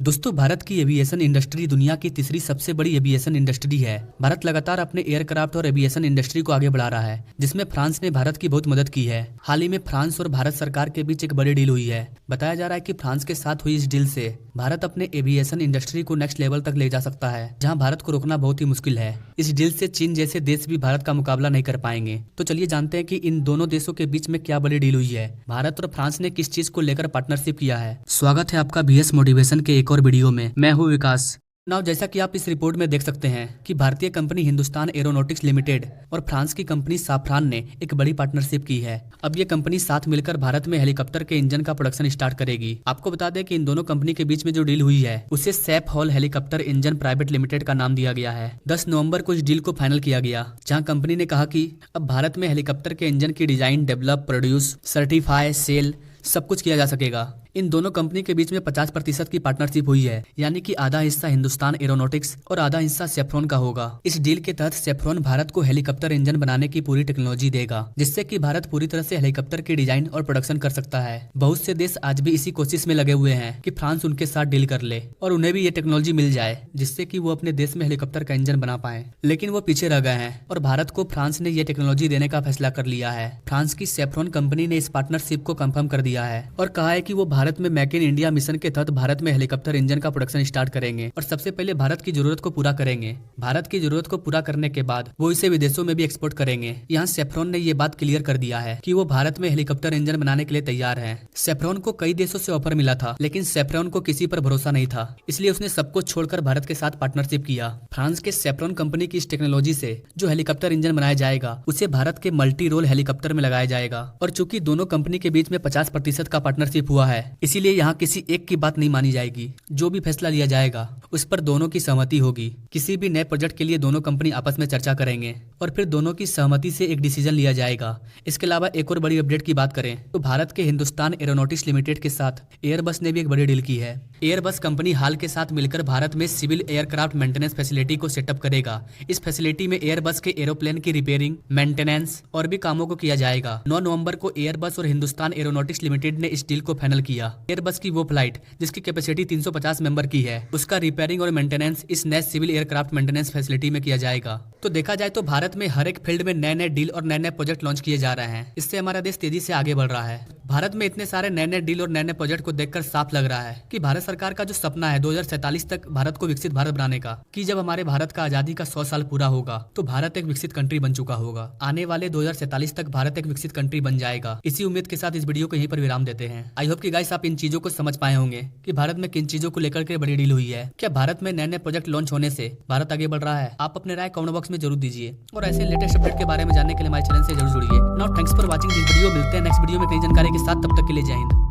दोस्तों, भारत की aviation industry दुनिया की तीसरी सबसे बड़ी एविएशन इंडस्ट्री है। भारत लगातार अपने एयरक्राफ्ट और एविएशन इंडस्ट्री को आगे बढ़ा रहा है, जिसमें फ्रांस ने भारत की बहुत मदद की है। हाल ही में फ्रांस और भारत सरकार के बीच एक बड़ी डील हुई है। बताया जा रहा है कि फ्रांस के साथ हुई इस डील से भारत अपने एविएशन इंडस्ट्री को नेक्स्ट लेवल तक ले जा सकता है, जहां भारत को रोकना बहुत ही मुश्किल है। इस डील से चीन जैसे देश भी भारत का मुकाबला नहीं कर पाएंगे। तो चलिए जानते हैं कि इन दोनों देशों के बीच में क्या बड़ी डील हुई है, भारत और फ्रांस ने किस चीज को लेकर पार्टनरशिप किया है। स्वागत है आपका बीएस मोटिवेशन के एक और वीडियो में। मैं हूं विकास। नाउ जैसा कि आप इस रिपोर्ट में देख सकते हैं कि भारतीय कंपनी हिंदुस्तान एरोनॉटिक्स लिमिटेड और फ्रांस की कंपनी साफ्रान ने एक बड़ी पार्टनरशिप की है। अब ये कंपनी साथ मिलकर भारत में हेलीकॉप्टर के इंजन का प्रोडक्शन स्टार्ट करेगी। आपको बता दें कि इन दोनों कंपनी के बीच में जो डील हुई है उसे SAP hall helicopter engine private limited का नाम दिया गया है। 10 नवंबर को इस डील को फाइनल किया गया, जहाँ कंपनी ने कहा कि अब भारत में हेलीकॉप्टर के इंजन की design, develop, produce, certify, sell सब कुछ किया जा सकेगा। इन दोनों कंपनी के बीच में 50% की पार्टनरशिप हुई है, यानी कि आधा हिस्सा हिंदुस्तान एरोनॉटिक्स और आधा हिस्सा सेफ्रॉन का होगा। इस डील के तहत सेफ्रॉन भारत को हेलीकॉप्टर इंजन बनाने की पूरी टेक्नोलॉजी देगा, जिससे कि भारत पूरी तरह से हेलीकॉप्टर की डिजाइन और प्रोडक्शन कर सकता है। बहुत से देश आज भी इसी कोशिश में लगे हुए हैं कि फ्रांस उनके साथ डील कर ले और उन्हें भी ये टेक्नोलॉजी मिल जाए, जिससे कि वो अपने देश में हेलीकॉप्टर का इंजन बना पाए। लेकिन वो पीछे रह गए हैं और भारत को फ्रांस ने ये टेक्नोलॉजी देने का फैसला कर लिया है। फ्रांस की सेफ्रॉन कंपनी ने इस पार्टनरशिप को कंफर्म कर दिया है और कहा है कि वो भारत में मेक इन इंडिया मिशन के तहत भारत में हेलीकॉप्टर इंजन का प्रोडक्शन स्टार्ट करेंगे और सबसे पहले भारत की जरूरत को पूरा करेंगे। भारत की जरूरत को पूरा करने के बाद वो इसे विदेशों में भी एक्सपोर्ट करेंगे। यहाँ सेफ्रॉन ने ये बात क्लियर कर दिया है कि वो भारत में हेलीकॉप्टर इंजन बनाने के लिए तैयार है। सेफ्रॉन को कई देशों से ऑफर मिला था, लेकिन सेफ्रॉन को किसी पर भरोसा नहीं था, इसलिए उसने सब कुछ छोड़कर भारत के साथ पार्टनरशिप किया। फ्रांस के सेफ्रॉन कंपनी की इस टेक्नोलॉजी से जो हेलीकॉप्टर इंजन बनाया जाएगा उसे भारत के मल्टी रोल हेलीकॉप्टर में लगाया जाएगा। और चूंकि दोनों कंपनी के बीच में 50% का पार्टनरशिप हुआ है, इसीलिए यहाँ किसी एक की बात नहीं मानी जाएगी। जो भी फैसला लिया जाएगा उस पर दोनों की सहमति होगी। किसी भी नए प्रोजेक्ट के लिए दोनों कंपनी आपस में चर्चा करेंगे और फिर दोनों की सहमति से एक डिसीजन लिया जाएगा। इसके अलावा एक और बड़ी अपडेट की बात करें तो भारत के हिंदुस्तान एरोनॉटिक्स लिमिटेड के साथ एयरबस ने भी एक बड़ी डील की है। एयरबस कंपनी हाल के साथ मिलकर भारत में सिविल एयरक्राफ्ट मेंटेनेंस फैसिलिटी को सेटअप करेगा। इस फैसिलिटी में एयरबस के एरोप्लेन की रिपेयरिंग, मेंटेनेंस और भी कामों को किया जाएगा। 9 नवंबर को एयरबस और हिंदुस्तान एरोनॉटिक्स लिमिटेड ने इस डील को फाइनल किया। एयरबस की वो फ्लाइट जिसकी कैपेसिटी 350 मेंबर की है, उसका रिपेयरिंग और मेंटेनेंस इस नए सिविल एयरक्राफ्ट मेंटेनेंस फैसिलिटी में किया जाएगा। तो देखा जाए तो भारत में हर एक फील्ड में नए नए डील और नए नए प्रोजेक्ट लॉन्च किए जा रहे हैं। इससे हमारा देश तेजी से आगे बढ़ रहा है। भारत में इतने सारे नए नए डील और नए नए प्रोजेक्ट को देखकर साफ लग रहा है कि भारत सरकार का जो सपना है 2047 तक भारत को विकसित भारत बनाने का, कि जब हमारे भारत का आजादी का 100 साल पूरा होगा तो भारत एक विकसित कंट्री बन चुका होगा। आने वाले 2047 तक भारत एक विकसित कंट्री बन जाएगा। इसी उम्मीद के साथ इस वीडियो को यहीं पर विराम देते हैं। आई होप कि गाइस आप इन चीजों को समझ पाए होंगे कि भारत में किन चीजों को लेकर के बड़ी डील हुई है। क्या भारत में नए नए प्रोजेक्ट लॉन्च होने से भारत आगे बढ़ रहा है? आप अपने राय कमेंट बॉक्स में जरूर दीजिए और ऐसे लेटेस्ट अपडेट के बारे में जानने के लिए हमारे चैनल से जरूर जुड़िए। Now thanks for watching this video. मिलते हैं नेक्स्ट वीडियो में कई जानकारी के साथ, तब तक के लिए जय हिंद।